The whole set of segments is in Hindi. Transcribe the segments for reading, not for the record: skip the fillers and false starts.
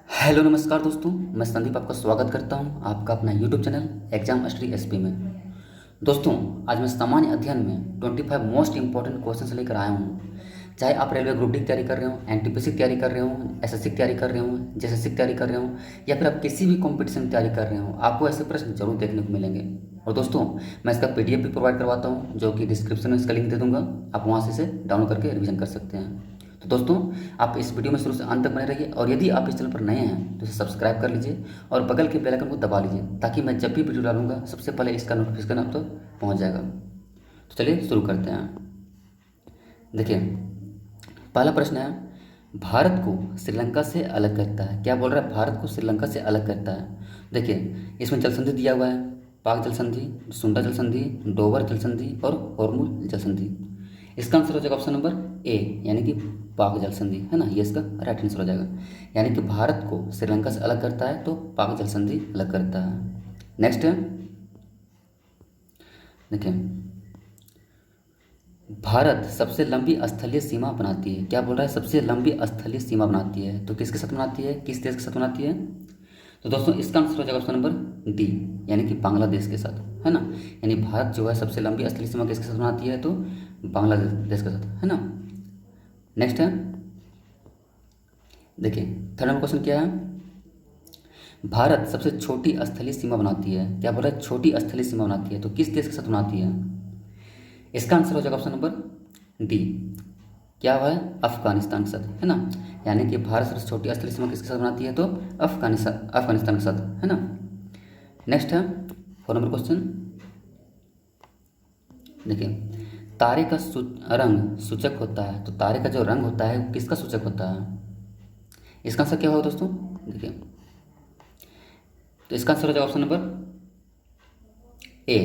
हेलो नमस्कार दोस्तों, मैं संदीप आपका स्वागत करता हूं आपका अपना YouTube channel exam study SP में। दोस्तों, आज मैं सामान्य अध्ययन में 25 मोस्ट इंपॉर्टेंट क्वेश्चंस लेकर आया हूं। चाहे आप रेलवे ग्रुप डी की तैयारी कर रहे हो, एनटीपीसी की तैयारी कर रहे हो, एसएससी की तैयारी कर रहे हो, जेएसएससी की तैयारी कर रहे हो, या फिर आप किसी भी कॉम्पिटिशन की तैयारी कर रहे हो, आपको ऐसे प्रश्न जरूर देखने को मिलेंगे। और दोस्तों, मैं इसका पीडीएफ भी प्रोवाइड करवाता हूँ, जो कि डिस्क्रिप्शन में इसका लिंक दे दूंगा। आप वहाँ से इसे डाउनलोड करके रिवीजन कर सकते हैं। तो दोस्तों, आप इस वीडियो में शुरू से अंत तक बने रहिए, और यदि आप इस चैनल पर नए हैं तो इसे सब्सक्राइब कर लीजिए और बगल के बेल आइकन को दबा लीजिए, ताकि मैं जब भी वीडियो डालूंगा सबसे पहले इसका नोटिफिकेशन आप तक पहुंच जाएगा। तो चलिए शुरू करते हैं। देखिए, पहला प्रश्न है, भारत को श्रीलंका से अलग करता है। क्या बोल रहा है? भारत को श्रीलंका से अलग करता है। देखिए, इसमें जल संधि दिया हुआ है, पाक जल संधि, सुंडा जल संधि, डोवर जल संधि और हॉर्मुज जल संधि। इसका आंसर हो जाएगा ऑप्शन नंबर ए, यानी कि पाक जल संधि, है ना। ये इसका राइट आंसर हो जाएगा। यानी कि भारत को श्रीलंका से अलग करता है तो पाक जल संधि अलग करता है। नेक्स्ट है, देखिए, भारत सबसे लंबी स्थलीय सीमा बनाती है। क्या बोल रहा है? सबसे लंबी स्थलीय सीमा बनाती है, तो किसके साथ बनाती है, किस देश के साथ बनाती है? तो दोस्तों, इसका आंसर हो जाएगा ऑप्शन नंबर डी, यानी कि बांग्लादेश के साथ, है ना। यानी भारत जो है सबसे लंबी स्थलीय सीमा किसके साथ बनाती है? तो बांग्लादेश के साथ, है ना। नेक्स्ट है, देखिए, थर्ड नंबर क्वेश्चन क्या है? भारत सबसे छोटी स्थलीय सीमा बनाती है। क्या बोल रहा है? छोटी स्थलीय सीमा बनाती है, तो किस देश के साथ बनाती है? इसका आंसर हो जाएगा ऑप्शन नंबर डी, क्या हुआ है? अफगानिस्तान के साथ, है ना। यानी कि भारत सबसे छोटी स्थलीय सीमा किसके साथ बनाती है? तो अफगानिस्तान के साथ, है ना। नेक्स्ट है, फोर नंबर क्वेश्चन। देखिए, तारे का रंग सूचक होता है, तो तारे का जो रंग होता है वो किसका सूचक होता है? इसका आंसर क्या होगा दोस्तों? देखिए, तो इसका आंसर हो जाएगा ऑप्शन नंबर ए,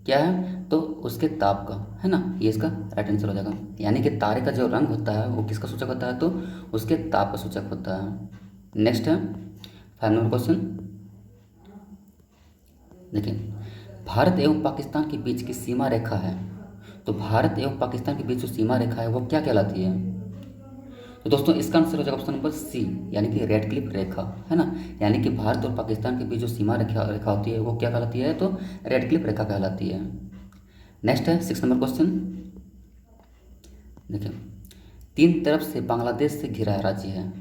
क्या है? तो उसके ताप का, है ना। ये इसका राइट आंसर हो जाएगा। यानी कि तारे का जो रंग होता है वो किसका सूचक होता है? तो उसके ताप का सूचक होता है। नेक्स्ट है, फाइव नंबर क्वेश्चन। देखिए, भारत एवं पाकिस्तान के बीच की सीमा रेखा है, तो भारत एवं पाकिस्तान के बीच जो सीमा रेखा है वो क्या कहलाती है? तो दोस्तों, इसका आंसर हो जाएगा ऑप्शन नंबर सी, यानी कि रेड क्लिफ रेखा, है ना। यानी कि भारत और पाकिस्तान के बीच जो सीमा रेखा रेखा होती है वो क्या कहलाती है? तो रेड क्लिफ रेखा कहलाती है। नेक्स्ट है, सिक्स नंबर क्वेश्चन। देखिए, तीन तरफ से बांग्लादेश से घिरा राज्य है,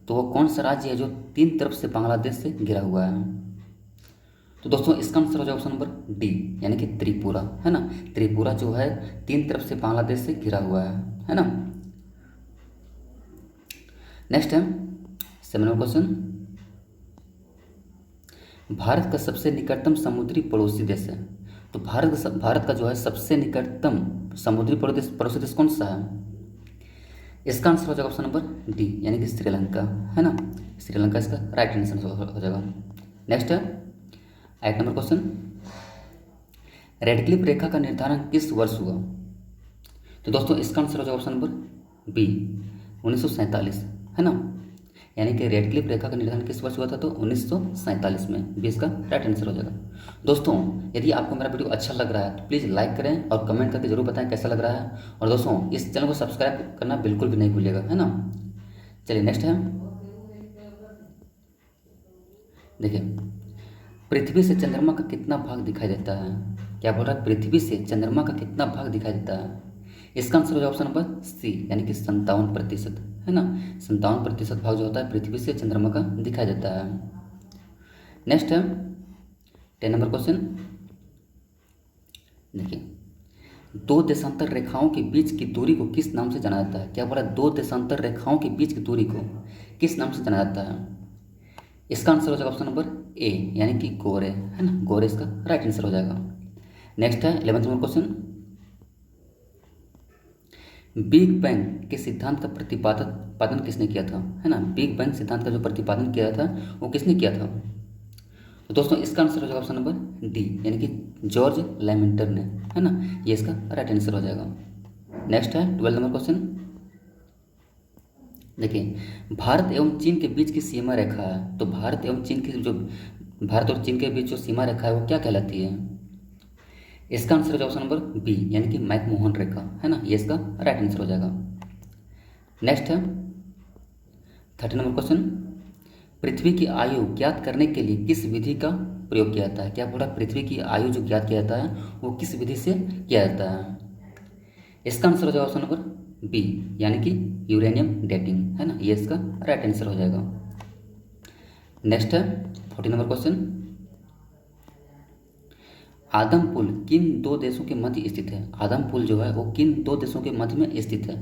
तो वो कौन सा राज्य है जो तीन तरफ से बांग्लादेश से घिरा हुआ है? तो दोस्तों, इसका आंसर हो जाएगा ऑप्शन नंबर डी, यानी कि त्रिपुरा, है ना। त्रिपुरा जो है तीन तरफ से बांग्लादेश से घिरा हुआ है ना। नेक्स्ट है, सेवन नंबर क्वेश्चन। भारत का सबसे निकटतम समुद्री पड़ोसी देश है, तो भारत का जो है सबसे निकटतम समुद्री पड़ोसी देश कौन सा है? इसका आंसर हो जाएगा ऑप्शन नंबर डी, यानी कि श्रीलंका, है ना। श्रीलंका इसका राइट आंसर हो जाएगा। नेक्स्ट है, eight number question. Radcliffe रेखा का निर्धारण किस वर्ष हुआ? तो दोस्तों, इसका आंसर हो जाएगा ऑप्शन नंबर बी, 1947, है ना। यानी कि रेड क्लिफ रेखा का निर्धारण किस वर्ष हुआ था? तो 1947 में। भी इसका राइट आंसर हो जाएगा। दोस्तों, यदि आपको मेरा वीडियो अच्छा लग रहा है तो प्लीज़ लाइक करें और कमेंट करके जरूर बताएं कैसा लग रहा है। और दोस्तों, इस चैनल को सब्सक्राइब करना बिल्कुल भी नहीं भूलिएगा, है ना। चलिए, नेक्स्ट है, देखिए, पृथ्वी से चंद्रमा का कितना भाग दिखाई देता है? क्या बोल रहा है? पृथ्वी से चंद्रमा का कितना भाग दिखाई देता है? इसका आंसर हो जाएगा ऑप्शन नंबर सी, यानी कि 57%, है ना। 57% भाग जो होता है पृथ्वी से चंद्रमा का दिखाई देता है। नेक्स्ट है, 10 नंबर क्वेश्चन। देखिए, दो देशांतर रेखाओं के बीच की दूरी को किस नाम से जाना जाता है? क्या बोला? दो देशांतर रेखाओं के बीच की दूरी को किस नाम से जाना जाता है? इसका आंसर हो जाएगा ऑप्शन नंबर ए, यानी कि गोरे, है ना। गोरे इसका राइट आंसर हो जाएगा। नेक्स्ट है, 11th number question. Big bang के सिद्धांत का प्रतिपादन किसने किया था? है ना। बिग बैंग सिद्धांत का जो प्रतिपादन किया था वो किसने किया था? तो दोस्तों, इसका आंसर हो जाएगा ऑप्शन नंबर डी, यानी कि जॉर्ज लैमेंटर ने, है ना। ये इसका राइट आंसर हो जाएगा। नेक्स्ट है, 12 नंबर क्वेश्चन। देखिए, भारत एवं चीन के बीच की सीमा रेखा है, तो भारत और चीन के बीच जो सीमा रेखा है वो क्या कहलाती है? इसका आंसर हो जाएगा ऑप्शन नंबर बी, यानी कि मैकमोहन रेखा, है ना। ये इसका राइट आंसर हो जाएगा। नेक्स्ट है, 13 नंबर क्वेश्चन। पृथ्वी की आयु ज्ञात करने के लिए किस विधि का प्रयोग किया जाता है? क्या बोला? पृथ्वी की आयु जो ज्ञात किया जाता है वो किस विधि से किया जाता है? इसका आंसर हो जाएगा ऑप्शन नंबर बी, यानी कि यूरेनियम डेटिंग, है ना, ये इसका राइट आंसर हो जाएगा। नेक्स्ट है 40 नंबर क्वेश्चन। आदम पुल किन दो देशों के मध्य स्थित है? आदम पुल जो है वो किन दो देशों के मध्य में स्थित है?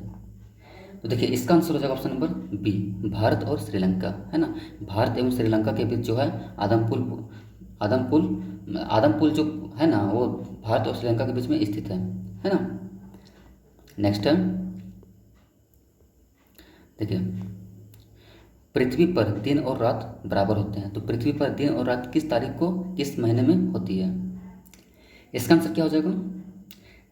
तो देखिए इसका आंसर हो जाएगा ऑप्शन नंबर बी, भारत और श्रीलंका, है ना। भारत एवं श्रीलंका के बीच जो है आदम पुल जो है ना वो भारत और श्रीलंका के बीच में स्थित है ना। नेक्स्ट है देखिए, पृथ्वी पर दिन और रात बराबर होते हैं, तो पृथ्वी पर दिन और रात किस तारीख को किस महीने में होती है? इसका आंसर क्या हो जाएगा?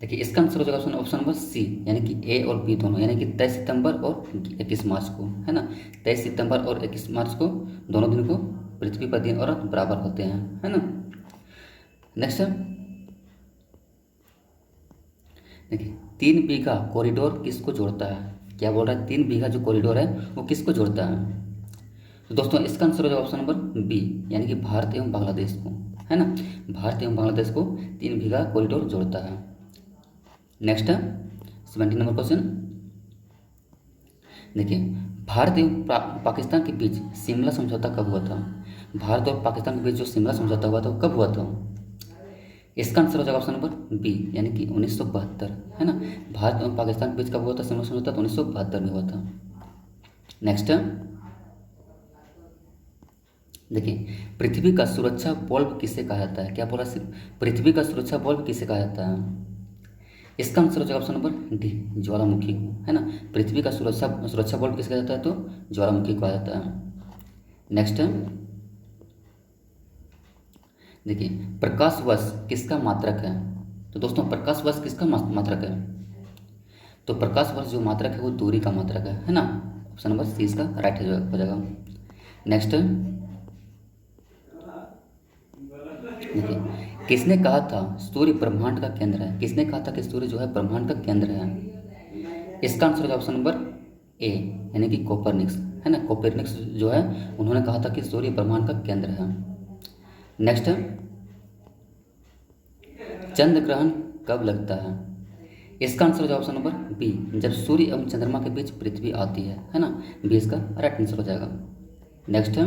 देखिए इसका आंसर हो जाएगा ऑप्शन नंबर सी, यानी कि ए और बी दोनों, यानी कि 23 सितंबर और 21 मार्च को, है ना। 23 सितंबर और 21 मार्च को दोनों दिन को पृथ्वी पर दिन और रात बराबर होते हैं, है ना। नेक्स्ट है देखिए, 3 बीघा कॉरिडोर किसको जोड़ता है? क्या बोल रहा है? 3 बीघा जो कॉरिडोर है वो किसको जोड़ता है? तो दोस्तों इसका आंसर हो जाएगा ऑप्शन नंबर बी, यानी कि भारत एवं बांग्लादेश को, है ना। भारत एवं बांग्लादेश को 3 बीघा कॉरिडोर जोड़ता है। नेक्स्ट है 17 नंबर क्वेश्चन। देखिए, भारत एवं पाकिस्तान के बीच शिमला समझौता कब हुआ था? भारत और पाकिस्तान के बीच जो शिमला समझौता हुआ था वो कब हुआ था? इसका आंसर हो जाएगा ऑप्शन नंबर बी, यानी कि 1972, है ना। भारत एवं पाकिस्तान के बीच कब हुआ था शिमला समझौता? तो 1972 में हुआ था। नेक्स्ट है देखिए, पृथ्वी का सुरक्षा बल्ब किसे कहा जाता है? क्या बोला? पृथ्वी का सुरक्षा बल्ब किसे कहा जाता है? इसका आंसर हो जाएगा ऑप्शन नंबर डी, ज्वालामुखी को, है ना। पृथ्वी का सुरक्षा बल्ब किसे कहा जाता है? तो ज्वालामुखी को कहा जाता है। नेक्स्ट है देखिए, प्रकाश वर्ष किसका मात्रक है? तो दोस्तों प्रकाश वर्ष किसका मात्रक है? तो प्रकाश वर्ष जो मात्रक है वो दूरी का मात्रक है ना। ऑप्शन नंबर सी इसका राइट हो जाएगा। नेक्स्ट देखिए, किसने कहा था सूर्य ब्रह्मांड का केंद्र है? किसने कहा था कि सूर्य जो है ब्रह्मांड का केंद्र है? इसका आंसर है ऑप्शन नंबर ए, यानी कि कोपरनिक्स, है ना। कोपरनिक्स जो है उन्होंने कहा था कि सूर्य ब्रह्मांड का केंद्र है। नेक्स्ट है, चंद्र ग्रहण कब लगता है? इसका आंसर हो जाएगा ऑप्शन नंबर बी, जब सूर्य एवं चंद्रमा के बीच पृथ्वी आती है ना। बी इसका राइट आंसर हो जाएगा। नेक्स्ट है,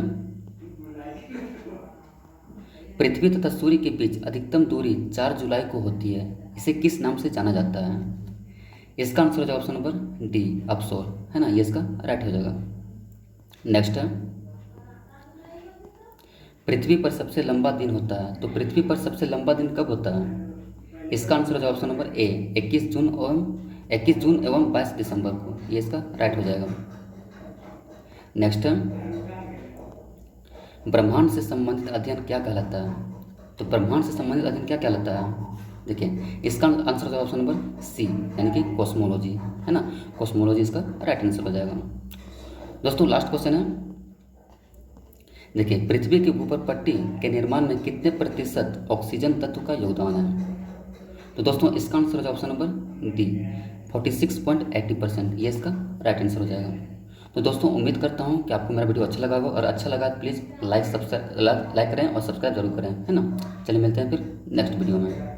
पृथ्वी तथा सूर्य के बीच अधिकतम दूरी 4 जुलाई को होती है, इसे किस नाम से जाना जाता है? इसका आंसर हो जाएगा ऑप्शन नंबर डी, अपसोर, है ना। ये इसका राइट हो जाएगा। नेक्स्ट है, पृथ्वी पर सबसे लंबा दिन होता है, तो पृथ्वी पर सबसे लंबा दिन कब होता है? इसका आंसर हो जाएगा ऑप्शन नंबर ए, 21 जून एवं 22 दिसंबर को, ये इसका राइट हो जाएगा। नेक्स्ट है, ब्रह्मांड से संबंधित अध्ययन क्या कहलाता है? तो ब्रह्मांड से संबंधित अध्ययन क्या कहलाता है? देखिए इसका आंसर हो जाएगा ऑप्शन नंबर सी, यानी कि कॉस्मोलॉजी, है ना। कॉस्मोलॉजी इसका राइट आंसर हो जाएगा। दोस्तों लास्ट क्वेश्चन है देखिए, पृथ्वी की ऊपर पट्टी के निर्माण में कितने प्रतिशत ऑक्सीजन तत्व का योगदान है? तो दोस्तों इसका आंसर हो जाएगा ऑप्शन नंबर डी, 46.80%, ये इसका राइट आंसर हो जाएगा। तो दोस्तों उम्मीद करता हूँ कि आपको मेरा वीडियो अच्छा लगा होगा, और अच्छा लगा तो प्लीज़ लाइक करें और सब्सक्राइब जरूर करें, है ना। चलिए मिलते हैं फिर नेक्स्ट वीडियो में।